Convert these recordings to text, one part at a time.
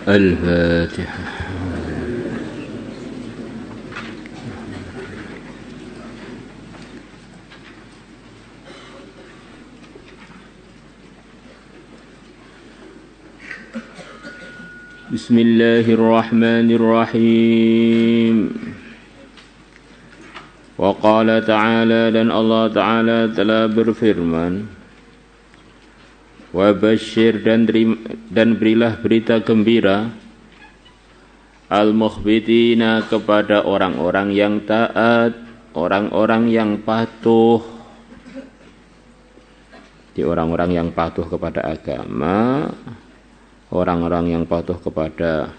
الفاتحة. Bismillahirrahmanirrahim. Wa qala ta'ala, dan Allah Ta'ala telah berfirman, wa basyir, dan berilah berita gembira, al-mukhbitina, kepada orang-orang yang taat, orang-orang yang patuh. Di orang-orang yang patuh kepada agama, orang-orang yang patuh kepada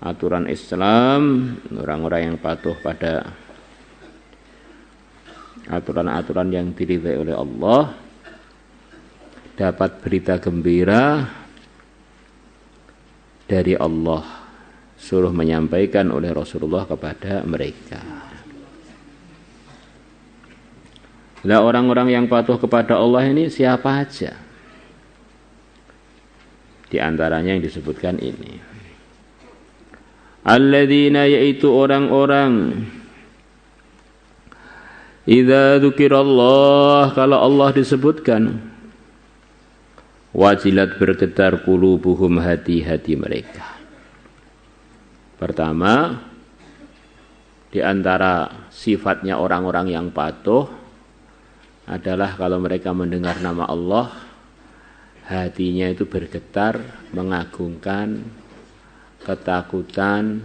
aturan Islam, orang-orang yang patuh pada aturan-aturan yang diridhai oleh Allah, dapat berita gembira dari Allah, suruh menyampaikan oleh Rasulullah kepada mereka. Lah orang-orang yang patuh kepada Allah ini siapa aja? Di antaranya yang disebutkan ini. Alladzina, yaitu orang-orang, idza dzukirallah, kalau Allah disebutkan, wajilat, bergetar, qulubuhum, hati-hati mereka. Pertama, di antara sifatnya orang-orang yang patuh adalah kalau mereka mendengar nama Allah, hatinya itu bergetar, mengagungkan, ketakutan,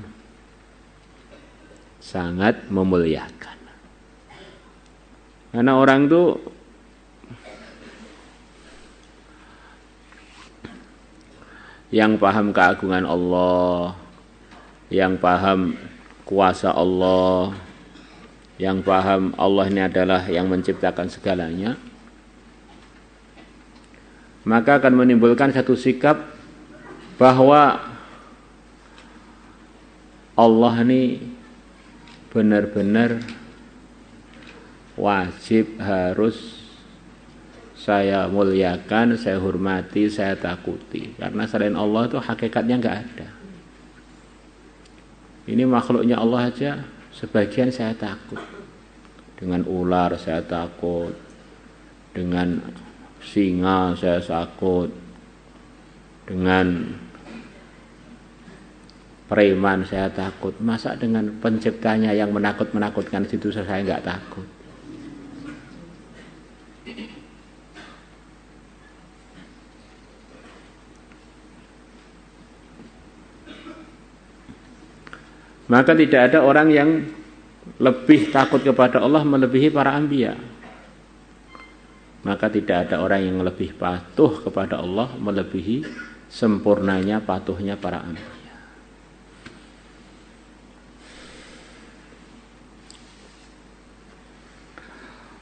sangat memuliakan. Karena orang itu yang paham keagungan Allah, yang paham kuasa Allah, yang paham Allah ini adalah yang menciptakan segalanya, maka akan menimbulkan satu sikap bahwa Allah ini benar-benar wajib, harus saya muliakan, saya hormati, saya takuti. Karena selain Allah itu hakikatnya enggak ada. Ini makhluknya Allah aja, sebagian saya takut. Dengan ular saya takut, dengan singa saya takut, dengan preman saya takut. Masa dengan penciptanya yang menakut-menakutkan situ saya enggak takut? Maka tidak ada orang yang lebih takut kepada Allah melebihi para anbiya. Maka tidak ada orang yang lebih patuh kepada Allah melebihi sempurnanya patuhnya para anbiya.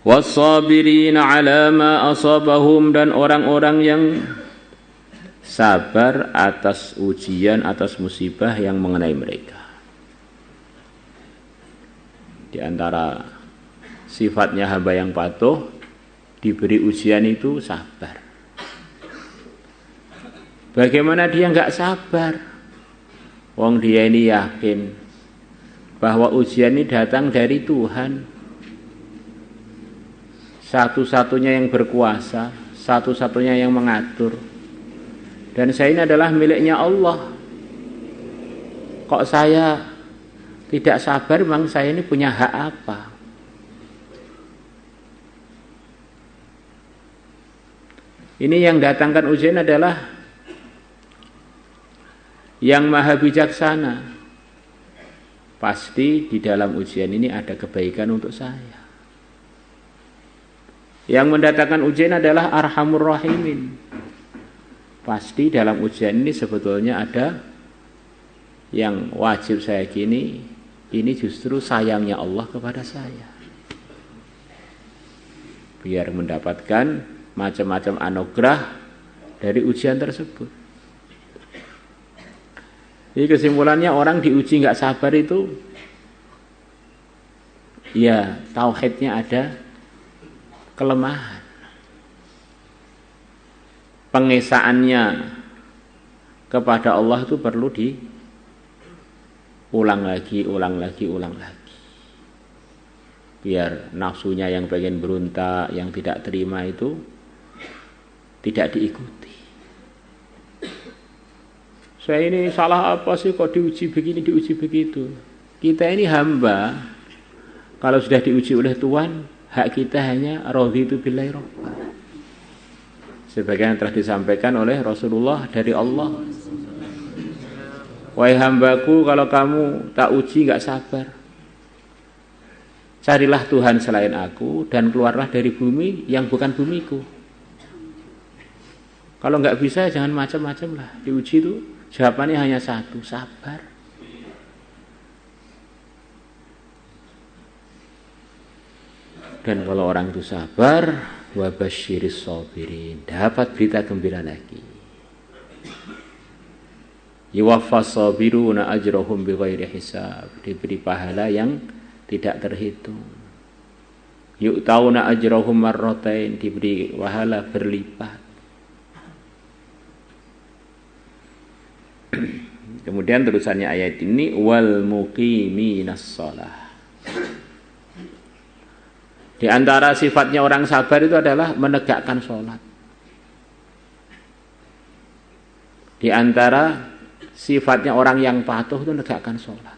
Was-sabirina 'ala ma asabahum, dan orang-orang yang sabar atas ujian, atas musibah yang mengenai mereka. Di antara sifatnya hamba yang patuh, diberi ujian itu sabar. Bagaimana dia enggak sabar? Wong dia ini yakin bahwa ujian ini datang dari Tuhan, satu-satunya yang berkuasa, satu-satunya yang mengatur. Dan saya ini adalah miliknya Allah. Kok saya tidak sabar? Memang saya ini punya hak apa? Ini yang datangkan ujian adalah yang maha bijaksana. Pasti di dalam ujian ini ada kebaikan untuk saya. Yang mendatangkan ujian adalah Arhamur Rahimin. Pasti dalam ujian ini sebetulnya ada yang wajib saya gini. Ini justru sayangnya Allah kepada saya, biar mendapatkan macam-macam anugerah dari ujian tersebut. Jadi kesimpulannya, orang diuji nggak sabar itu, ya tauhidnya ada kelemahan, pengesaannya kepada Allah itu perlu diulang lagi, ulang lagi, ulang lagi. Biar nafsunya yang pengen berontak, yang tidak terima itu tidak diikuti. Saya ini salah apa sih kok diuji begini, diuji begitu. Kita ini hamba, kalau sudah diuji oleh Tuhan, hak kita hanya raditu billahi rabba. Sebagaimana telah disampaikan oleh Rasulullah dari Allah. Wahai hambaku, kalau kamu tak uji gak sabar, carilah Tuhan selain aku dan keluarlah dari bumi yang bukan bumiku. Kalau nggak bisa jangan macam-macam lah. Diuji itu jawabannya hanya satu, sabar. Dan kalau orang itu sabar, wabasyiris sabirin, dapat berita gembira lagi. Yuwaffas sabiruna ajrahum bighairi hisab, diberi pahala yang tidak terhitung. Yu'tauna ajrahum marratain, diberi pahala berlipat. Kemudian terusannya ayat ini, wal muqiminas shalah. Di antara sifatnya orang sabar itu adalah menegakkan sholat. Di antara sifatnya orang yang patuh itu menegakkan sholat.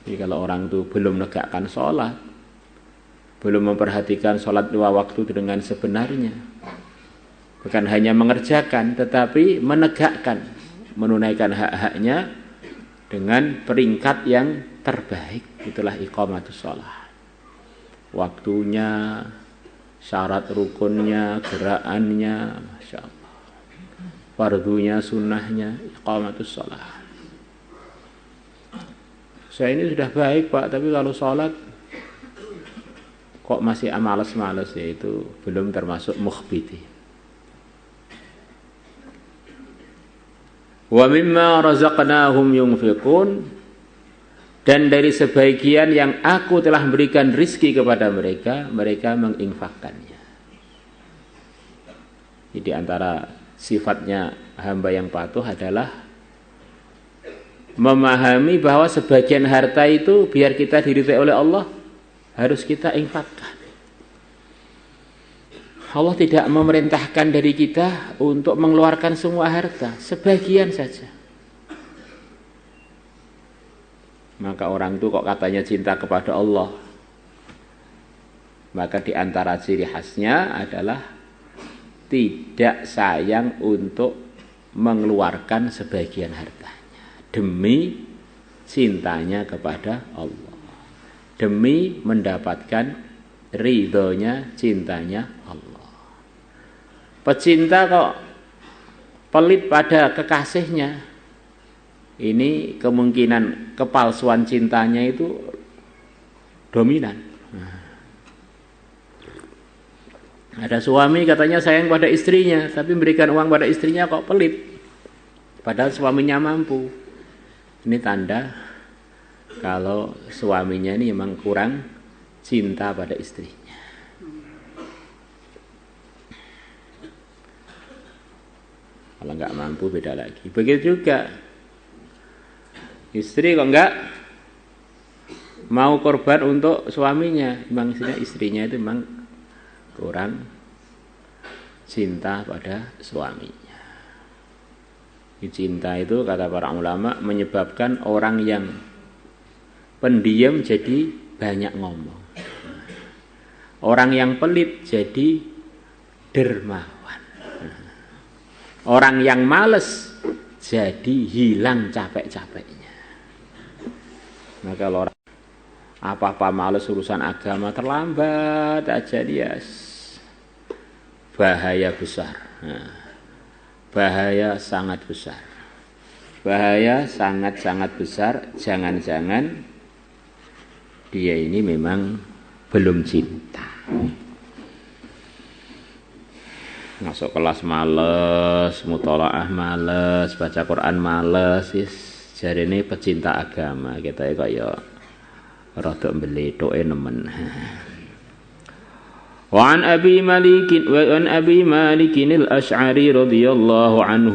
Jadi kalau orang itu belum menegakkan sholat, belum memperhatikan sholat dua waktu dengan sebenarnya, bukan hanya mengerjakan, tetapi menegakkan, menunaikan hak-haknya dengan peringkat yang terbaik, itulah iqamatus shalah. Waktunya, syarat rukunnya, gerakannya, Masya Allah, fardunya, sunnahnya, iqamatus shalah. Saya ini sudah baik Pak, tapi kalau sholat kok masih malas-malas, ya itu belum termasuk mukhbiti. Wa mimma razaqnahum yunfiqun, dan dari sebagian yang aku telah berikan rizki kepada mereka, mereka menginfakkannya. Jadi antara sifatnya hamba yang patuh adalah memahami bahwa sebagian harta itu biar kita diridhai oleh Allah harus kita infakkan. Allah tidak memerintahkan dari kita untuk mengeluarkan semua harta, sebagian saja. Maka orang itu kok katanya cinta kepada Allah, maka di antara ciri khasnya adalah tidak sayang untuk mengeluarkan sebagian hartanya demi cintanya kepada Allah, demi mendapatkan ridhonya, cintanya Allah. Pecinta kok pelit pada kekasihnya, ini kemungkinan kepalsuan cintanya itu dominan. Ada suami katanya sayang pada istrinya, tapi memberikan uang pada istrinya kok pelit, padahal suaminya mampu. Ini tanda kalau suaminya ini memang kurang cinta pada istrinya. Kalau nggak mampu beda lagi. Begitu juga istri kok enggak mau korban untuk suaminya, memang istrinya itu memang kurang cinta pada suaminya. Cinta itu kata para ulama menyebabkan orang yang pendiam jadi banyak ngomong, orang yang pelit jadi dermawan, orang yang malas jadi hilang capek-capeknya. Nah kalau orang apa-apa males urusan agama, terlambat aja dia, bahaya besar. Nah, bahaya sangat besar. Bahaya sangat-sangat besar. Jangan-jangan dia ini memang belum cinta. Masuk kelas males, mutolaah males, baca Quran males, jadi ini pecinta agama kita ya kaya rada mbletoke nemen. وعن أبي مالك الأشعري رضي الله عنه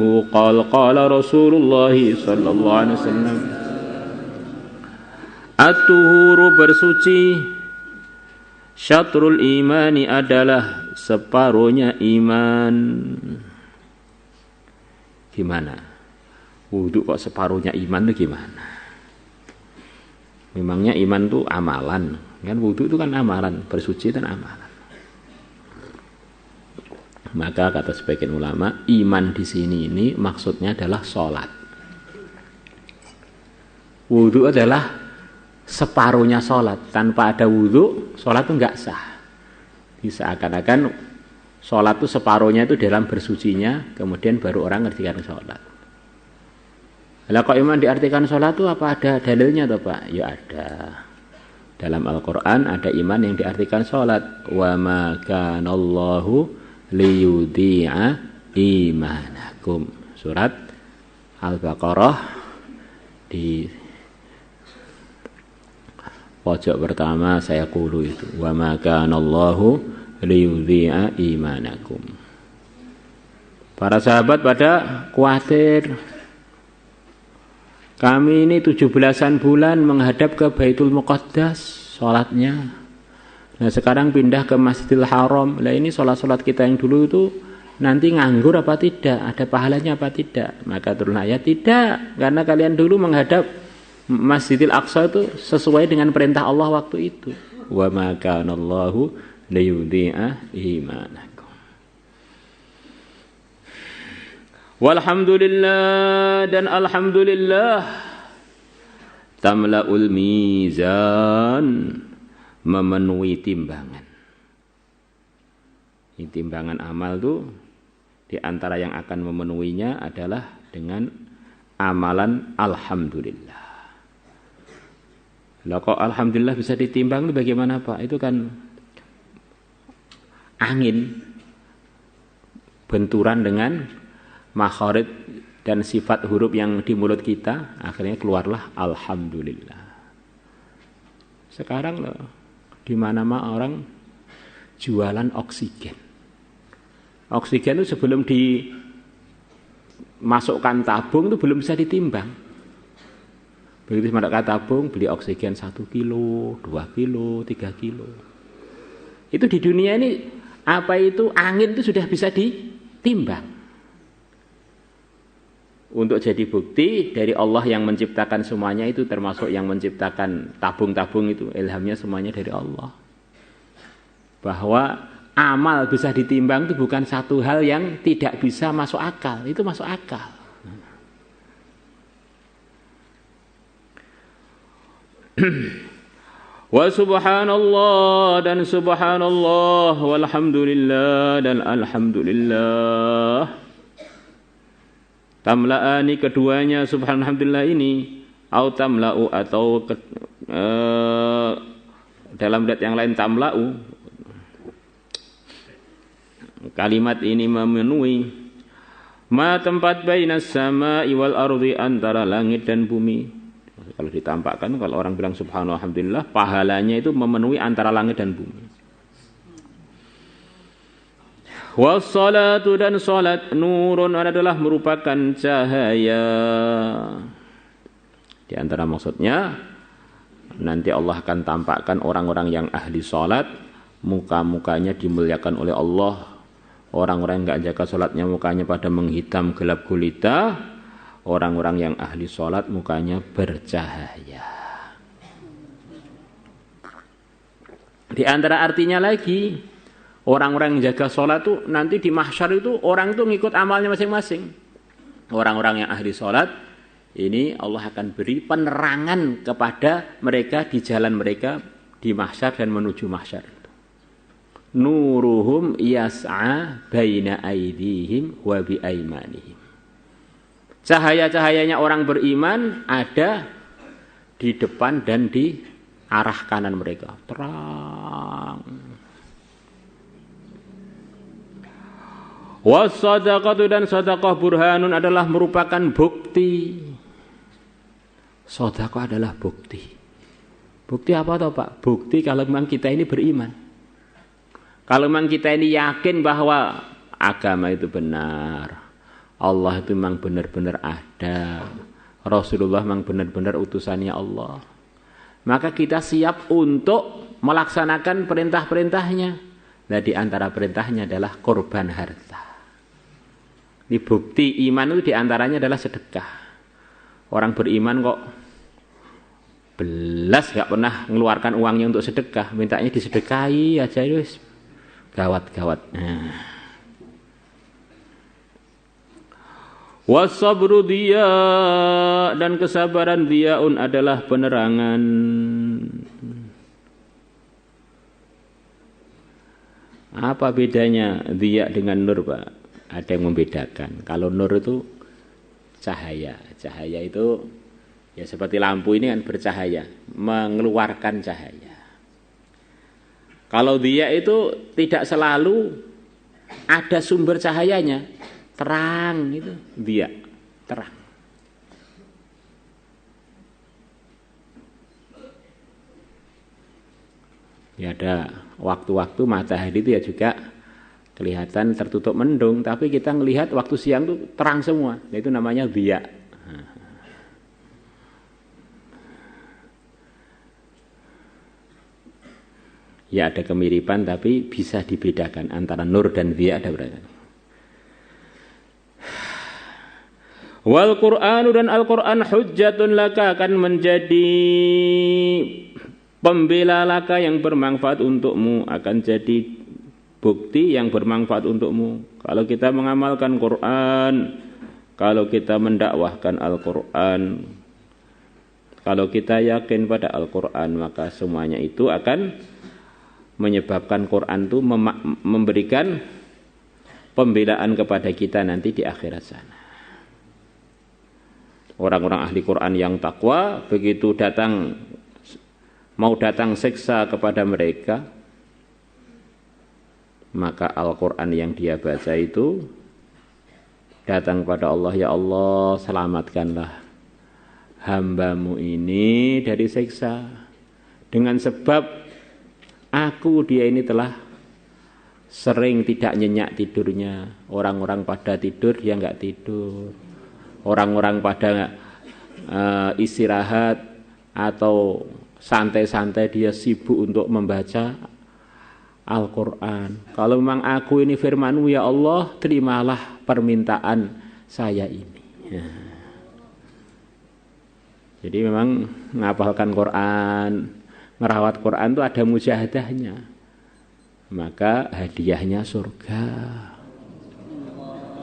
قال رسول الله صلى الله عليه وسلم at-tuhuru bersuci syatrul imani adalah separuhnya iman. Gimana? Wudu kok separuhnya iman itu gimana? Memangnya iman itu amalan, kan wudu itu kan amalan, bersuci itu amalan. Maka kata sebagian ulama, iman di sini ini maksudnya adalah sholat. Wudu adalah separuhnya sholat. Tanpa ada wudu, sholat itu enggak sah. Seakan-akan sholat itu separuhnya itu dalam bersucinya, kemudian baru orang ngertikan sholat. Lah kok iman diartikan sholat itu apa ada dalilnya atau Pak? Ya ada. Dalam Al-Quran ada iman yang diartikan sholat. Wa ma kanallahu liyudhi'a imanakum. Surat Al-Baqarah di pojok pertama saya qulu itu. Wa ma kanallahu liyudhi'a imanakum. Para sahabat pada khawatir. Kami ini 17-an bulan menghadap ke Baitul Muqaddas sholatnya. Nah sekarang pindah ke Masjidil Haram. Lah ini sholat-sholat kita yang dulu itu nanti nganggur apa tidak? Ada pahalanya apa tidak? Maka turun ayat tidak. Karena kalian dulu menghadap Masjidil Aqsa itu sesuai dengan perintah Allah waktu itu. Wa ma kanallahu liyudhi'a imanakum. Walhamdulillah dan alhamdulillah tamla'ul mizan, memenuhi timbangan. Ini timbangan amal itu di antara yang akan memenuhinya adalah dengan amalan alhamdulillah. Lah kok alhamdulillah bisa ditimbang itu bagaimana Pak? Itu kan angin benturan dengan makharid dan sifat huruf yang di mulut kita, akhirnya keluarlah alhamdulillah. Sekarang loh di mana-mana orang jualan oksigen. Oksigen itu sebelum dimasukkan tabung itu belum bisa ditimbang. Begitu masukkan tabung, beli oksigen 1 kilo, 2 kilo, 3 kilo. Itu di dunia ini apa itu angin itu sudah bisa ditimbang. Untuk jadi bukti dari Allah yang menciptakan semuanya itu, termasuk yang menciptakan tabung-tabung itu, ilhamnya semuanya dari Allah. Bahwa amal bisa ditimbang itu bukan satu hal yang tidak bisa masuk akal, itu masuk akal. Wa subhanallah dan subhanallah, walhamdulillah dan alhamdulillah. Tamla'ani keduanya subhanallah ini, au tamla'u atau dalam ayat yang lain tamla'u. Kalimat ini memenuhi ma tempat bainas sama'i wal ardi, antara langit dan bumi. Kalau ditampakkan, kalau orang bilang subhanallah alhamdulillah, pahalanya itu memenuhi antara langit dan bumi. Wassalatu dan salat nurun adalah merupakan cahaya. Di antara maksudnya nanti Allah akan tampakkan orang-orang yang ahli salat, muka-mukanya dimuliakan oleh Allah. Orang-orang yang enggak jaga salatnya mukanya pada menghitam gelap gulita. Orang-orang yang ahli salat mukanya bercahaya. Di antara artinya lagi, orang-orang yang jaga sholat itu nanti di mahsyar itu orang itu ngikut amalnya masing-masing. Orang-orang yang ahli sholat ini Allah akan beri penerangan kepada mereka di jalan mereka di mahsyar dan menuju mahsyar. Nuruhum yas'a baina aydihim wa bi aymanihim. Cahaya-cahayanya orang beriman ada di depan dan di arah kanan mereka. Terang. Was-sadaqatu dan sedekah burhanun adalah merupakan bukti. Sedekah adalah bukti. Bukti apa toh Pak? Bukti kalau memang kita ini beriman. Kalau memang kita ini yakin bahwa agama itu benar, Allah itu memang benar-benar ada, Rasulullah memang benar-benar utusannya Allah, maka kita siap untuk melaksanakan perintah-perintahnya. Nah, di antara perintahnya adalah korban harta. Ini bukti iman itu di antaranya adalah sedekah. Orang beriman kok belas gak pernah mengeluarkan uangnya untuk sedekah, mintanya disedekahi aja, itu gawat-gawat. Wasabru dia, dan kesabaran diaun adalah penerangan. Apa bedanya dia dengan nur, Pak? Ada yang membedakan. Kalau nur itu cahaya. Cahaya itu ya seperti lampu ini kan bercahaya, mengeluarkan cahaya. Kalau dia itu tidak selalu ada sumber cahayanya, terang itu dia, terang. Ya ada waktu-waktu matahari itu ya juga kelihatan tertutup mendung, tapi kita melihat waktu siang itu terang semua. Itu namanya dia. Ya ada kemiripan tapi bisa dibedakan antara nur dan dia, ada berapa? Wal Qur'anu, dan Al-Qur'an hujjatun laka, akan menjadi pembela laka yang bermanfaat untukmu, akan jadi bukti yang bermanfaat untukmu. Kalau kita mengamalkan Qur'an, kalau kita mendakwahkan Al-Qur'an, kalau kita yakin pada Al-Qur'an, maka semuanya itu akan menyebabkan Quran itu memberikan pembelaan kepada kita nanti di akhirat sana. Orang-orang ahli Quran yang takwa, begitu mau datang siksa kepada mereka, maka Al-Quran yang dia baca itu datang pada Allah, ya Allah selamatkanlah hambamu ini dari siksa, dengan sebab aku dia ini telah sering tidak nyenyak tidurnya. Orang-orang pada tidur dia enggak tidur. Orang-orang pada istirahat atau santai-santai dia sibuk untuk membaca Al-Quran. Kalau memang aku ini firman-Mu ya Allah, terimalah permintaan saya ini. Ya. Jadi memang menghafalkan Quran, merawat Quran itu ada mujahadahnya, maka hadiahnya surga.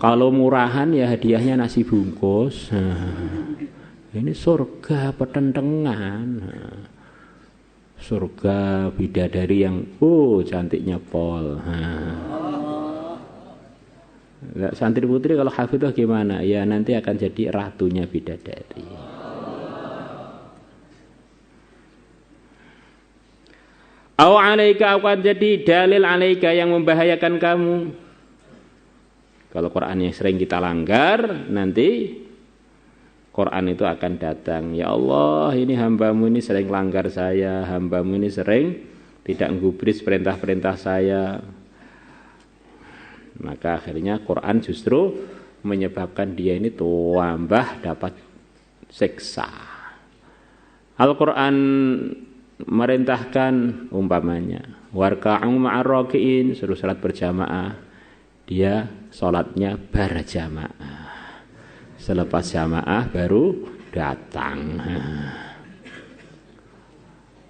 Kalau murahan ya hadiahnya nasi bungkus. Ini surga petentengan, surga bidadari yang cantiknya pol. Santri putri kalau hafidhah gimana? Ya nanti akan jadi ratunya bidadari. Au alaika, akan jadi dalil alaika yang membahayakan kamu. Kalau Quran yang sering kita langgar, nanti Quran itu akan datang. Ya Allah, ini hambamu ini sering langgar saya, hambamu ini sering tidak menggubris perintah-perintah saya. Maka akhirnya Quran justru menyebabkan dia ini tambah dapat siksa. Al-Quran merintahkan umpamanya warka'u ma'ar raki'in, suruh salat berjamaah, dia salatnya berjamaah, selepas jamaah baru datang.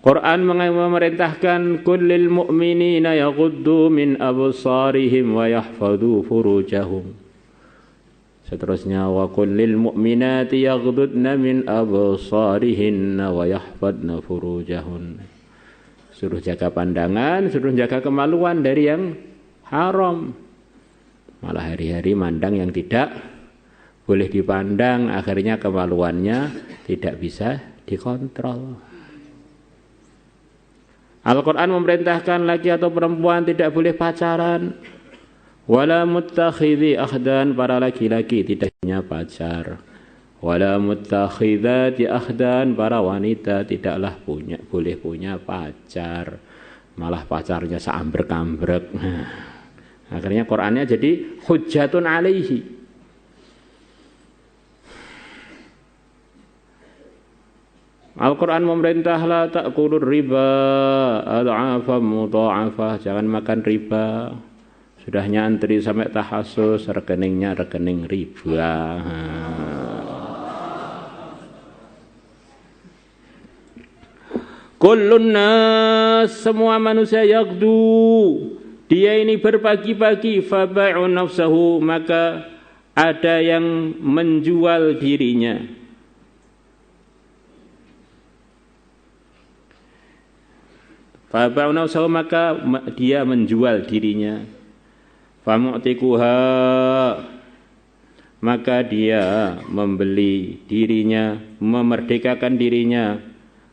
Quran memerintahkan kullil mu'minina yaghuddu min absarihim wa yahfadhu furujahum. Seterusnya wa kullil mu'minati yaghdudna min absarihinna wa yahfadna furujahun. Suruh jaga pandangan, suruh jaga kemaluan dari yang haram. Malah hari-hari mandang yang tidak boleh dipandang, akhirnya kemaluannya tidak bisa dikontrol. Al-Quran memerintahkan laki atau perempuan tidak boleh pacaran. Wala muttakhidhi akhdan, para laki-laki tidak punya pacar. Wala muttakhidhati akhdan, para wanita tidaklah boleh punya pacar. malah pacarnya seambrek-ambrek. Akhirnya Qur'annya jadi hujjatun alaihi. Al-Quran memerintah la ta'kulur riba ad'afam mudha'afah, jangan makan riba. Sudah nyantri sampai tahasus, rekeningnya rekening riba. Kullun nas, semua manusia yaqdu, dia ini berpagi-pagi, fabai'u nafsahu, maka ada yang menjual dirinya. Fabai'u nafsahu, maka dia menjual dirinya. Famu'tikuha, maka dia membeli dirinya, memerdekakan dirinya.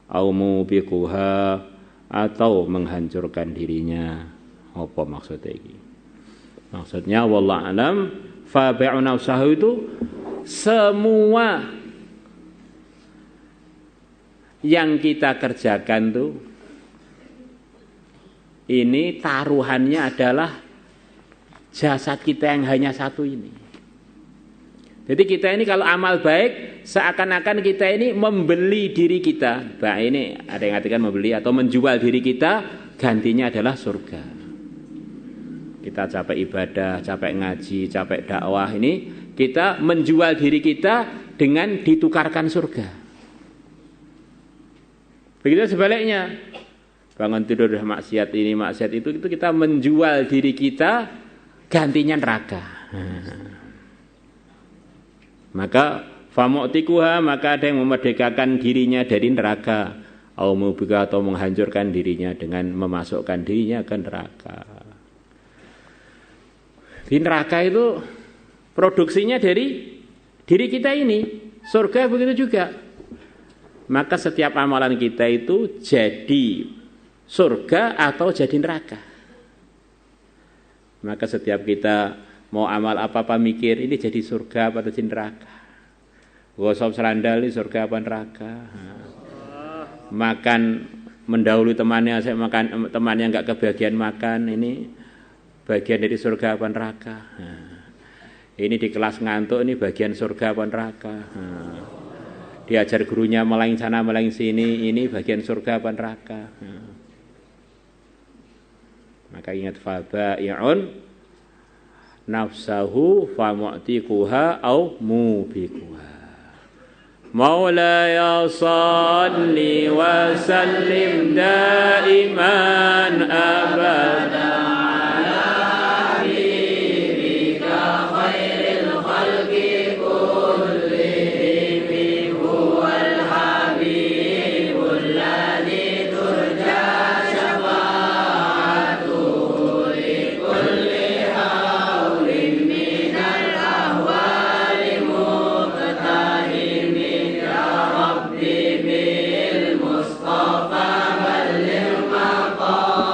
Au mubikuha, atau menghancurkan dirinya. Apa maksudnya ini? Maksudnya wallahu alam, fabai'u nafsahu itu semua yang kita kerjakan tuh, ini taruhannya adalah jasad kita yang hanya satu ini. Jadi kita ini kalau amal baik, seakan-akan kita ini membeli diri kita. Nah, ini ada yang artikan membeli atau menjual diri kita, gantinya adalah surga. Kita capek ibadah, capek ngaji, capek dakwah, ini kita menjual diri kita dengan ditukarkan surga. Begitu sebaliknya. Bangun tidur maksiat ini, maksiat itu kita menjual diri kita, gantinya neraka. Maka famu'tikuha, maka ada yang memerdekakan dirinya dari neraka, au mubika, atau menghancurkan dirinya dengan memasukkan dirinya ke neraka. Di neraka itu produksinya dari diri kita ini, surga begitu juga. Maka setiap amalan kita itu jadi surga atau jadi neraka. Maka setiap kita mau amal apa-apa mikir, ini jadi surga atau jadi neraka. Gosok serandal ini surga apa neraka. Makan mendahului temannya, saya makan temannya enggak kebagian makan, ini bagian dari surga apa neraka. Ini di kelas ngantuk, ini bagian surga apa neraka. Diajar gurunya melayang sana melayang sini, ini bagian surga apa neraka. Maka ingat, fabai'un nafsahu famu'tikuha au mubikuha. Maulaya salli wa sallim daiman abada ala habibika khairil khalqi kullihim, huwal habibul ladzi turja syafa'atuhu li kulli hawlin minal ahwali muqtahimin. Ya Rabbi bil Mustafa balligh maqasidana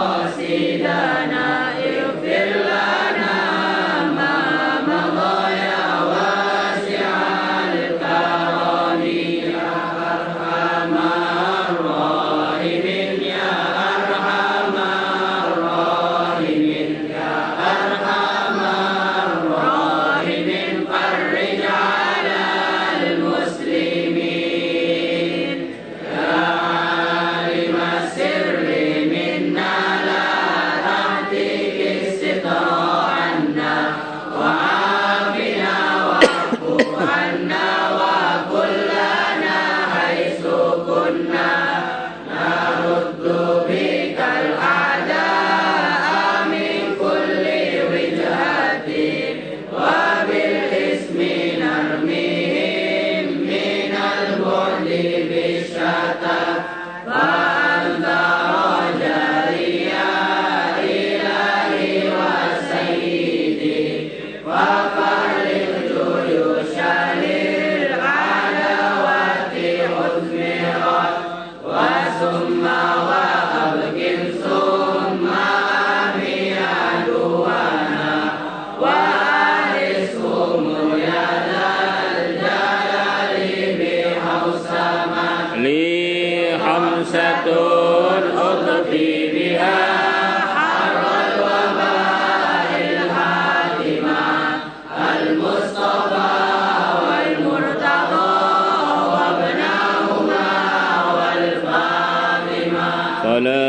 على